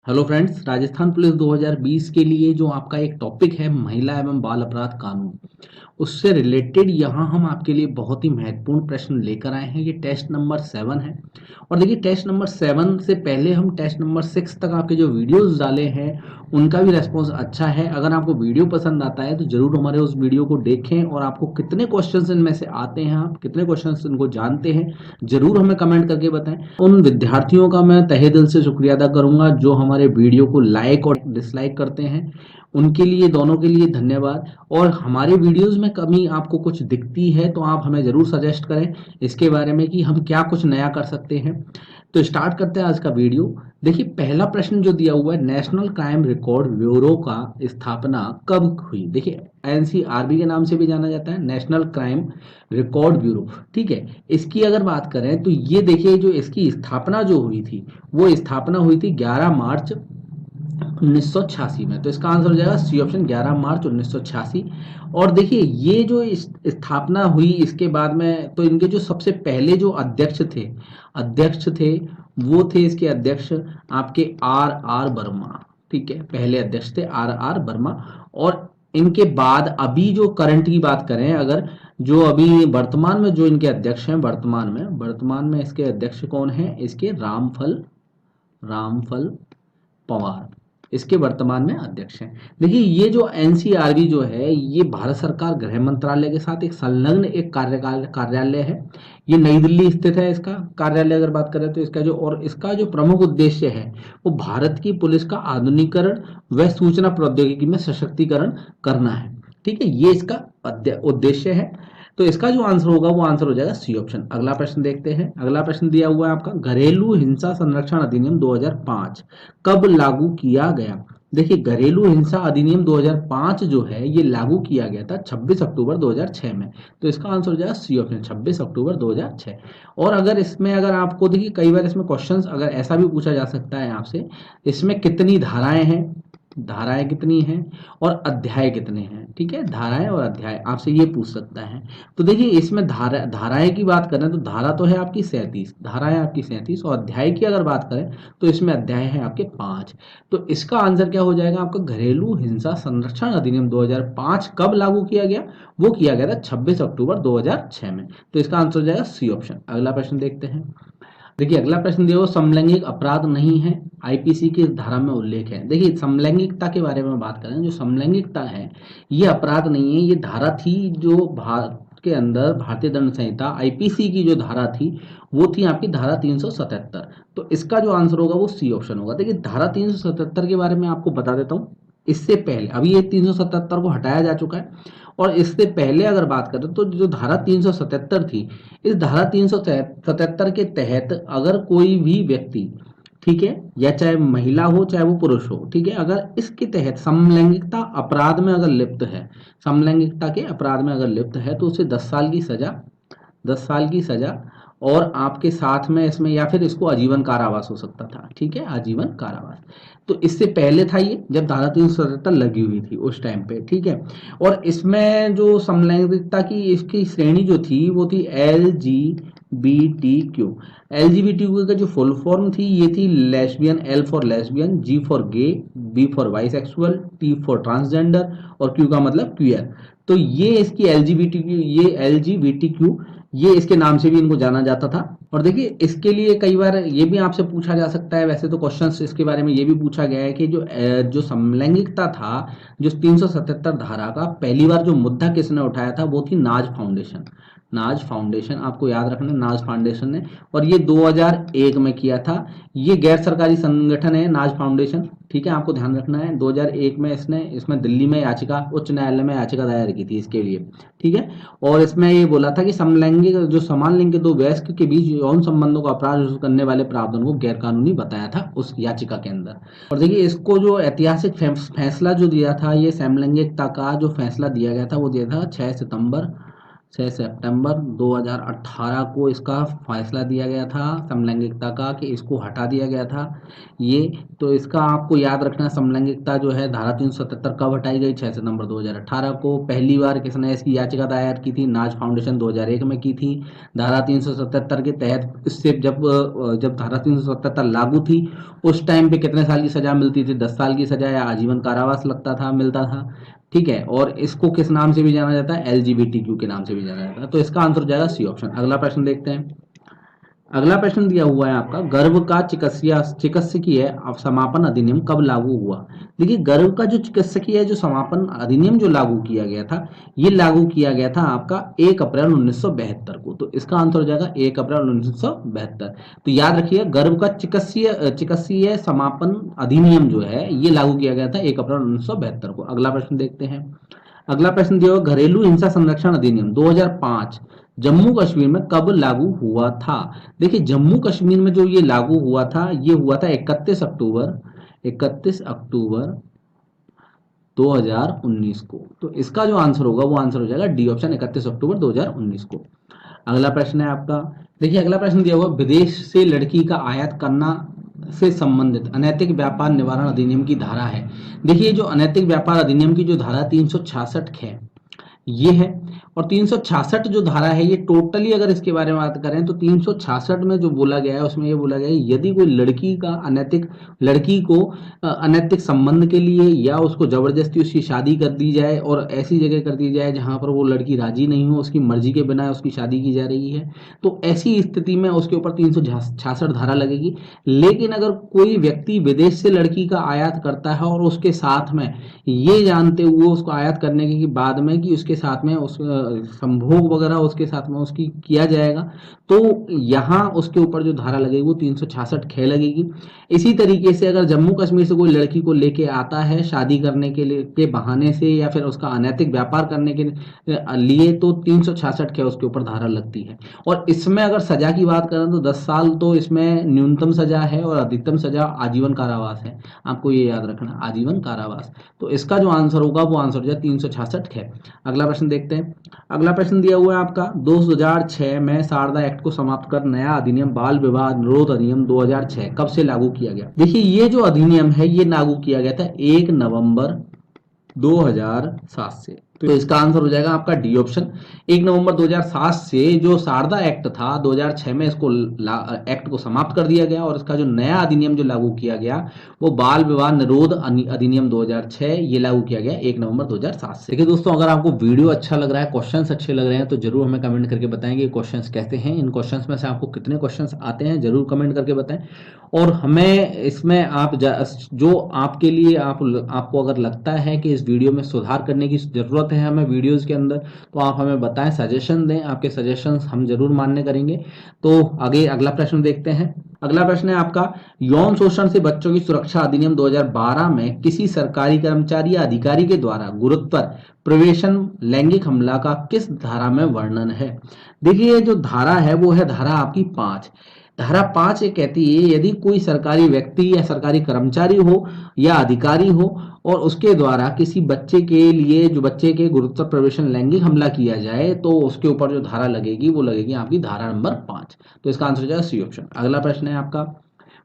Hello friends, Rajasthan police 2020 के लिए जो आपका एक टॉपिक है महिला एवं बाल अपराध कानून, उससे रिलेटेड यहाँ हम आपके लिए बहुत ही महत्वपूर्ण प्रश्न लेकर आए हैं। ये टेस्ट नंबर 7 है। और देखिए, टेस्ट नंबर 7 से पहले हम टेस्ट नंबर 6 तक आपके जो वीडियोस डाले हैं उनका भी रेस्पॉन्स अच्छा है। अगर आपको वीडियो पसंद आता है तो जरूर हमारे उस वीडियो को देखें, और आपको कितने क्वेश्चंस इनमें से आते हैं, आप कितने क्वेश्चंस इनको जानते हैं, जरूर हमें कमेंट करके बताएं। उन विद्यार्थियों का मैं तहे दिल से शुक्रिया अदा करूंगा जो हमारे वीडियो को लाइक और डिसलाइक करते हैं। उनके लिए, दोनों के लिए धन्यवाद। और हमारे वीडियोस में कमी आपको कुछ दिखती है तो आप हमें जरूर सजेस्ट करें इसके बारे में कि हम क्या कुछ नया कर सकते हैं। तो स्टार्ट करते हैं आज का वीडियो। देखिए, पहला प्रश्न जो दिया हुआ है, नेशनल क्राइम रिकॉर्ड ब्यूरो का स्थापना कब हुई। देखिए, एनसीआरबी के नाम से भी जाना जाता है, नेशनल क्राइम रिकॉर्ड ब्यूरो। ठीक है, इसकी अगर बात करें तो ये देखिए, जो इसकी स्थापना जो हुई थी वो स्थापना हुई थी 11 मार्च 1986 में। तो इसका आंसर हो जाएगा सी ऑप्शन, 11 मार्च 1986। और देखिए, ये जो स्थापना हुई इसके बाद में, तो इनके जो सबसे पहले जो अध्यक्ष थे वो थे, इसके अध्यक्ष आपके आर आर वर्मा। ठीक है, पहले अध्यक्ष थे आर आर वर्मा। और इनके बाद अभी जो करंट की बात करें, अगर जो अभी वर्तमान में जो इनके अध्यक्ष हैं, वर्तमान में इसके अध्यक्ष कौन है, इसके रामफल पवार इसके वर्तमान में अध्यक्ष हैं। देखिए, ये जो एनसीआरबी जो है ये भारत सरकार गृह मंत्रालय के साथ एक संलग्न एक कार्यालय है। ये नई दिल्ली स्थित है इसका कार्यालय। अगर बात करें तो इसका जो प्रमुख उद्देश्य है वो भारत की पुलिस का आधुनिकीकरण व सूचना प्रौद्योगिकी में सशक्तिकरण करना है। ठीक है, ये इसका उद्देश्य है। तो इसका जो आंसर होगा वो आंसर हो जाएगा सी ऑप्शन। अगला प्रश्न देखते हैं। अगला प्रश्न दिया हुआ है आपका, घरेलू हिंसा संरक्षण अधिनियम 2005 कब लागू किया गया। देखिए, घरेलू हिंसा अधिनियम 2005 जो है ये लागू किया गया था 26 अक्टूबर 2006 में। तो इसका आंसर हो जाएगा सी ऑप्शन, 26 अक्टूबर 2006। और अगर आपको देखिए, कई बार इसमें क्वेश्चंस अगर ऐसा भी पूछा जा सकता है आपसे, इसमें कितनी धाराएं हैं, धाराएं कितनी हैं और अध्याय कितने हैं। ठीक है, धाराएं और अध्याय आपसे ये पूछ सकता है। तो देखिए, इसमें धाराएं की बात करें तो धारा तो है आपकी 37, धाराएं आपकी 37, और अध्याय की अगर बात करें तो इसमें अध्याय है आपके 5। तो इसका आंसर क्या हो जाएगा आपका, घरेलू हिंसा संरक्षण अधिनियम 2005 कब लागू किया गया, वो किया गया था 26 अक्टूबर 2006 में। तो इसका आंसर हो जाएगा सी ऑप्शन। अगला प्रश्न देखते हैं। देखिए, अगला प्रश्न दिया, समलैंगिक अपराध नहीं है, आईपीसी की धारा में उल्लेख है। देखिए, समलैंगिकता के बारे में बात करें, जो समलैंगिकता है ये अपराध नहीं है। ये धारा थी जो भारत के अंदर भारतीय दंड संहिता आईपीसी की जो धारा थी वो थी आपकी धारा 377। तो इसका जो आंसर होगा वो सी ऑप्शन होगा। देखिए, धारा 377 के बारे में आपको बता देता हूँ। इससे पहले, अभी ये 377 को हटाया जा चुका है, और इससे पहले अगर बात करें तो जो धारा 377 थी, इस धारा 377 के तहत अगर कोई भी व्यक्ति, ठीक है, या चाहे महिला हो चाहे वो पुरुष हो, ठीक है, अगर इसके तहत समलैंगिकता अपराध में अगर लिप्त है, समलैंगिकता के अपराध में अगर लिप्त है तो उसे 10 साल की सजा और आपके साथ में इसमें, या फिर इसको आजीवन कारावास हो सकता था। ठीक है, आजीवन कारावास। तो इससे पहले था ये, जब धारा 377 लगी हुई थी उस टाइम पे। ठीक है, और इसमें जो समलैंगिकता की इसकी श्रेणी जो थी वो थी LGBTQ। LGBTQ का जो फुल फॉर्म थी ये थी lesbian, L for lesbian, G for gay, B for bisexual, T for transgender, और Q का मतलब क्वियर। तो ये इसकी LGBTQ ये इसके नाम से भी इनको जाना जाता था। और देखिए, इसके लिए कई बार ये भी आपसे पूछा जा सकता है, वैसे तो क्वेश्चंस इसके बारे में ये भी पूछा गया है कि जो समलैंगिकता था, जो 377 धारा का पहली बार जो मुद्दा किसने उठाया था वो थी नाज फाउंडेशन। आपको याद रखना, नाज फाउंडेशन ने, और ये 2001 में किया था। ये गैर सरकारी संगठन है नाज फाउंडेशन। ठीक है, आपको ध्यान रखना है, 2001 में इसमें दिल्ली में उच्च न्यायालय में याचिका दायर की थी इसके लिए। ठीक है, और इसमें ये बोला था कि समलैंगिक जो समान लिंग के दो वयस्क के बीच यौन संबंधों का अपराध करने वाले प्रावधान को गैर कानूनी बताया था उस याचिका के अंदर। और देखिए, इसको जो ऐतिहासिक फैसला जो दिया था, ये समलैंगिकता का जो फैसला दिया गया था वो दिया था 6 सितंबर 6 सितंबर 2018 को इसका फैसला दिया गया था समलैंगिकता का, कि इसको हटा दिया गया था। ये तो इसका आपको याद रखना, समलैंगिकता जो है धारा 377 कब हटाई गई? 6 सितंबर 2018 को। पहली बार किसने इसकी याचिका दायर की थी? नाज फाउंडेशन 2001 में की थी। धारा 377 के तहत इससे जब धारा 377 लागू थी उस टाइम पे कितने साल की सजा मिलती थी? 10 साल की सजा या आजीवन कारावास मिलता था। ठीक है, और इसको किस नाम से भी जाना जाता है? LGBTQ के नाम से भी जाना जाता है। तो इसका आंसर हो जाएगा सी ऑप्शन। अगला प्रश्न देखते हैं। अगला प्रश्न दिया हुआ है आपका, गर्भ का चिकित्सकीय समापन अधिनियम कब लागू हुआ? देखिए, गर्भ का जो चिकित्सकीय जो समापन अधिनियम जो लागू किया गया था, ये लागू किया गया था आपका 1 अप्रैल 1972 को। तो इसका आंसर हो जाएगा 1 अप्रैल 1972। तो याद रखिए, गर्भ का चिकित्सकीय समापन अधिनियम जो है ये लागू किया गया था 1 अप्रैल 1972 को। अगला प्रश्न देखते हैं। अगला प्रश्न दिया हुआ, घरेलू हिंसा संरक्षण अधिनियम 2005 जम्मू कश्मीर में कब लागू हुआ था? देखिए, जम्मू कश्मीर में जो ये लागू हुआ था, ये हुआ था 31 अक्टूबर 2019 को। तो इसका जो आंसर होगा वो आंसर हो जाएगा डी ऑप्शन, 31 अक्टूबर 2019 को। अगला प्रश्न है आपका, देखिए अगला प्रश्न दिया हुआ, विदेश से लड़की का आयात करना से संबंधित अनैतिक व्यापार निवारण अधिनियम की धारा है। देखिए, जो अनैतिक व्यापार अधिनियम की जो धारा 366 है ये है, और 366 जो धारा है ये टोटली अगर इसके बारे में बात करें तो 366 में जो बोला गया है उसमें ये बोला गया है, यदि कोई लड़की को अनैतिक संबंध के लिए या उसको जबरदस्ती उसकी शादी कर दी जाए और ऐसी जगह कर दी जाए जहां पर वो लड़की राजी नहीं हो, उसकी मर्जी के बिना उसकी शादी की जा रही है, तो ऐसी स्थिति में उसके ऊपर 366 धारा लगेगी। लेकिन अगर कोई व्यक्ति विदेश से लड़की का आयात करता है और उसके साथ में ये जानते हुए उसको आयात करने के बाद में कि उसके साथ में उस संभोग वगैरह उसके साथ में उसकी किया जाएगा, तो यहाँ उसके ऊपर जो धारा लगेगी वो 366 ख लगेगी। इसी तरीके से अगर जम्मू कश्मीर से कोई लड़की को लेके आता है शादी करने के लिए के बहाने से या फिर उसका अनैतिक व्यापार करने के लिए, तो 366 ख उसके ऊपर धारा लगती है। और इसमें अगर सजा की बात करें तो 10 साल तो इसमें न्यूनतम सजा है और अधिकतम सजा आजीवन कारावास है। आपको ये याद रखना, आजीवन कारावास। तो इसका जो आंसर होगा वो आंसर हो जाए 366 है। अगला प्रश्न देखते हैं। अगला प्रश्न दिया हुआ है आपका, 2006 में शारदा एक्ट को समाप्त कर नया अधिनियम बाल विवाह निरोध अधिनियम 2006 कब से लागू किया गया? देखिए, ये जो अधिनियम है ये लागू किया गया था 1 नवंबर 2007 से। तो इसका आंसर हो जाएगा आपका डी ऑप्शन। 1 नवंबर 2007 से जो शारदा एक्ट था 2006 में इसको एक्ट को समाप्त कर दिया गया और इसका जो नया अधिनियम जो लागू किया गया वो बाल विवाह निरोध अधिनियम 2006 ये लागू किया गया 1 नवंबर 2007 से। देखिए दोस्तों, अगर आपको वीडियो अच्छा लग रहा है, क्वेश्चंस अच्छे लग रहे हैं तो जरूर हमें कमेंट करके बताएंगे क्वेश्चंस कैसे हैं। इन क्वेश्चंस में से आपको कितने क्वेश्चंस आते हैं जरूर कमेंट करके बताएं। और हमें इसमें आप जो आपके लिए आपको अगर लगता है कि इस वीडियो में सुधार करने की जरूरत है हमें वीडियोस के अंदर, तो आप हमें बताएं, सजेशन दें। आपके सजेशंस हम जरूर मान्य करेंगे। तो आगे अगला प्रश्न देखते हैं। अगला प्रश्न है आपका, यौन शोषण से बच्चों की सुरक्षा अधिनियम 2012 में किसी सरकारी कर्मचारी या अधिकारी के द्वारा गुरुतर प्रवेशन लैंगिक हमला का किस धारा में वर्णन है? देखिए, ये जो धारा है वो है धारा आपकी 5। धारा 5 ये कहती है, यदि कोई सरकारी व्यक्ति या सरकारी कर्मचारी हो या अधिकारी हो और उसके द्वारा किसी बच्चे के लिए, जो बच्चे के गुरुतर प्रवेशन लैंगिक हमला किया जाए, तो उसके ऊपर जो धारा लगेगी वो लगेगी आपकी धारा नंबर 5। तो इसका आंसर हो जाएगा सी ऑप्शन। अगला प्रश्न है आपका,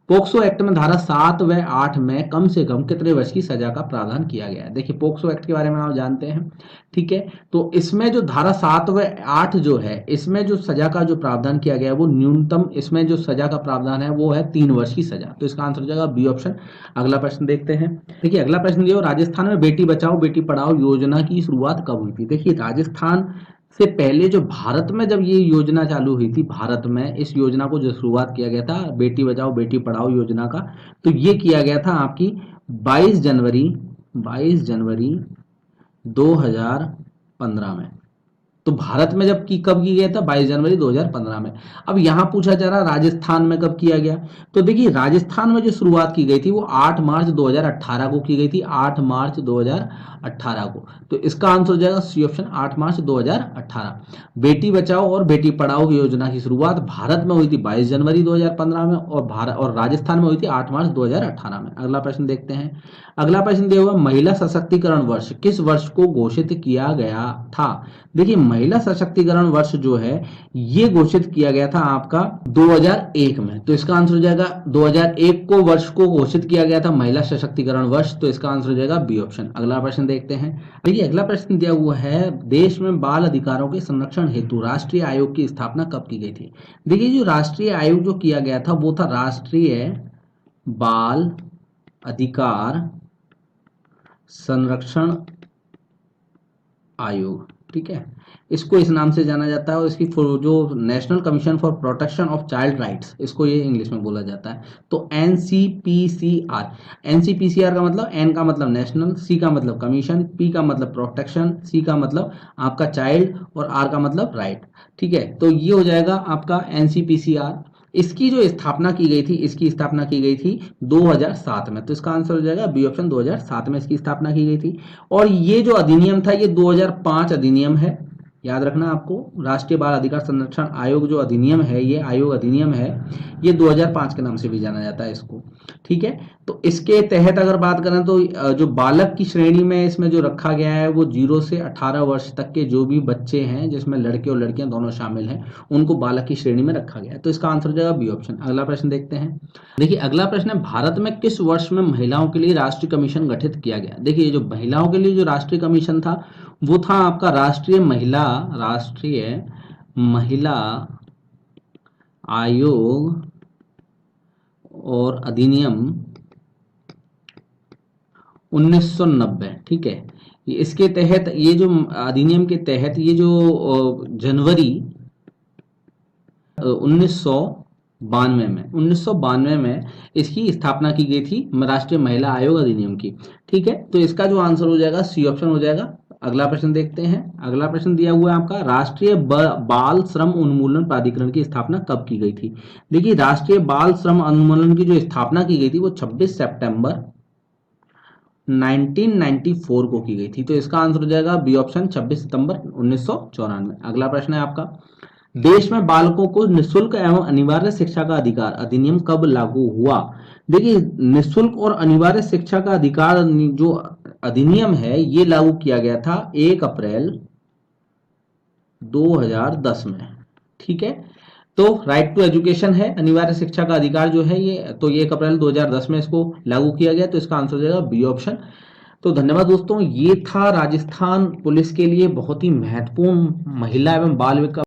पोक्सो एक्ट में धारा 7 व 8 में कम से कम कितने वर्ष की सजा का प्रावधान किया गया है? देखिए, पोक्सो एक्ट के बारे में आप जानते हैं, ठीक है। तो इसमें जो धारा 7 व 8 जो है, इसमें जो सजा का जो प्रावधान किया गया है वो न्यूनतम, इसमें जो सजा का प्रावधान है वो है 3 वर्ष की सजा। तो इसका आंसर हो जाएगा बी ऑप्शन। अगला प्रश्न देखते हैं। देखिए, अगला प्रश्न दिया, राजस्थान में बेटी बचाओ बेटी पढ़ाओ योजना की शुरुआत कब हुई थी? देखिए, राजस्थान से पहले जो भारत में जब ये योजना चालू हुई थी, भारत में इस योजना को जो शुरुआत किया गया था बेटी बचाओ बेटी पढ़ाओ योजना का, तो ये किया गया था आपकी 22 जनवरी 2015 में। तो भारत में कब किया गया था? 22 जनवरी 2015 में। अब यहां पूछा जा रहा राजस्थान में कब किया गया, तो देखिए राजस्थान में जो शुरुआत की गई थी वो 8 मार्च 2018 को की गई थी, 8 मार्च 2018 को। तो इसका आंसर हो जाएगा सी ऑप्शन, 8 मार्च 2018। बेटी बचाओ और बेटी पढ़ाओ की योजना की शुरुआत भारत में हुई थी 22 जनवरी 2015 में और राजस्थान में हुई थी 8 मार्च 2018 में। अगला प्रश्न देखते हैं। अगला प्रश्न दिया हुआ, महिला सशक्तिकरण वर्ष किस वर्ष को घोषित किया गया था? देखिए, महिला सशक्तिकरण वर्ष जो है ये घोषित किया गया था आपका 2001 में। तो इसका आंसर हो जाएगा 2001 को वर्ष को घोषित किया गया था महिला सशक्तिकरण वर्ष। तो इसका आंसर हो जाएगा बी ऑप्शन। अगला प्रश्न देखते हैं। देखिए अगला प्रश्न दिया हुआ है, देश में बाल अधिकारों के संरक्षण हेतु राष्ट्रीय आयोग की स्थापना कब की गई थी। देखिए जो राष्ट्रीय आयोग जो किया गया था वो था राष्ट्रीय बाल अधिकार संरक्षण आयोग, ठीक है, इसको इस नाम से जाना जाता है। और इसकी जो national commission for protection of child rights, इसको ये इंग्लिश में बोला जाता है। तो एनसीपीसीआर, एनसीपीसीआर का मतलब एन का मतलब नेशनल, सी का मतलब कमीशन, पी का मतलब प्रोटेक्शन, सी का मतलब आपका चाइल्ड और आर का मतलब राइट, ठीक है। तो ये हो जाएगा आपका एनसीपीसीआर। इसकी जो स्थापना की गई थी, इसकी स्थापना की गई थी 2007 में। तो इसका आंसर हो जाएगा बी ऑप्शन, 2007 में इसकी स्थापना की गई थी। और ये जो अधिनियम था ये 2005 अधिनियम है, याद रखना आपको। राष्ट्रीय बाल अधिकार संरक्षण आयोग जो अधिनियम है, ये आयोग अधिनियम है, ये 2005 के नाम से भी जाना जाता है इसको, ठीक है। तो इसके तहत अगर बात करें तो जो बालक की श्रेणी में इसमें जो रखा गया है वो 0 से 18 वर्ष तक के जो भी बच्चे हैं, जिसमें लड़के और लड़कियां दोनों शामिल हैं, उनको बालक की श्रेणी में रखा गया है। तो इसका आंसर हो जाएगा बी ऑप्शन। अगला प्रश्न देखते हैं। देखिए अगला प्रश्न है, भारत में किस वर्ष में महिलाओं के लिए राष्ट्रीय कमीशन गठित किया गया। देखिए जो महिलाओं के लिए जो राष्ट्रीय कमीशन था वो था आपका राष्ट्रीय महिला आयोग और अधिनियम 1990, ठीक है। इसके तहत ये जो अधिनियम के तहत ये जो जनवरी 1992 में इसकी स्थापना की गई थी, राष्ट्रीय महिला आयोग अधिनियम की, ठीक है। तो इसका जो आंसर हो जाएगा सी ऑप्शन हो जाएगा। अगला प्रश्न देखते हैं। अगला प्रश्न दिया हुआ है आपका, राष्ट्रीय बाल श्रम उन्मूलन प्राधिकरण की स्थापना कब की गई थी। देखिए राष्ट्रीय बाल श्रम उन्मूलन की जो स्थापना की गई थी वो 26 सितंबर 1994 को की गई थी। तो इसका आंसर हो जाएगा बी ऑप्शन, 26 सितंबर 1994। अगला प्रश्न है आपका, देश में बालकों को निःशुल्क एवं अनिवार्य शिक्षा का अधिकार अधिनियम कब लागू हुआ। देखिए निःशुल्क और अनिवार्य शिक्षा का अधिकार जो अधिनियम है ये लागू किया गया था 1 अप्रैल 2010 में, ठीक है। तो राइट टू एजुकेशन है, अनिवार्य शिक्षा का अधिकार जो है ये, तो ये 1 अप्रैल 2010 में इसको लागू किया गया। तो इसका आंसर हो जाएगा बी ऑप्शन। तो धन्यवाद दोस्तों, ये था राजस्थान पुलिस के लिए बहुत ही महत्वपूर्ण महिला एवं बाल विकास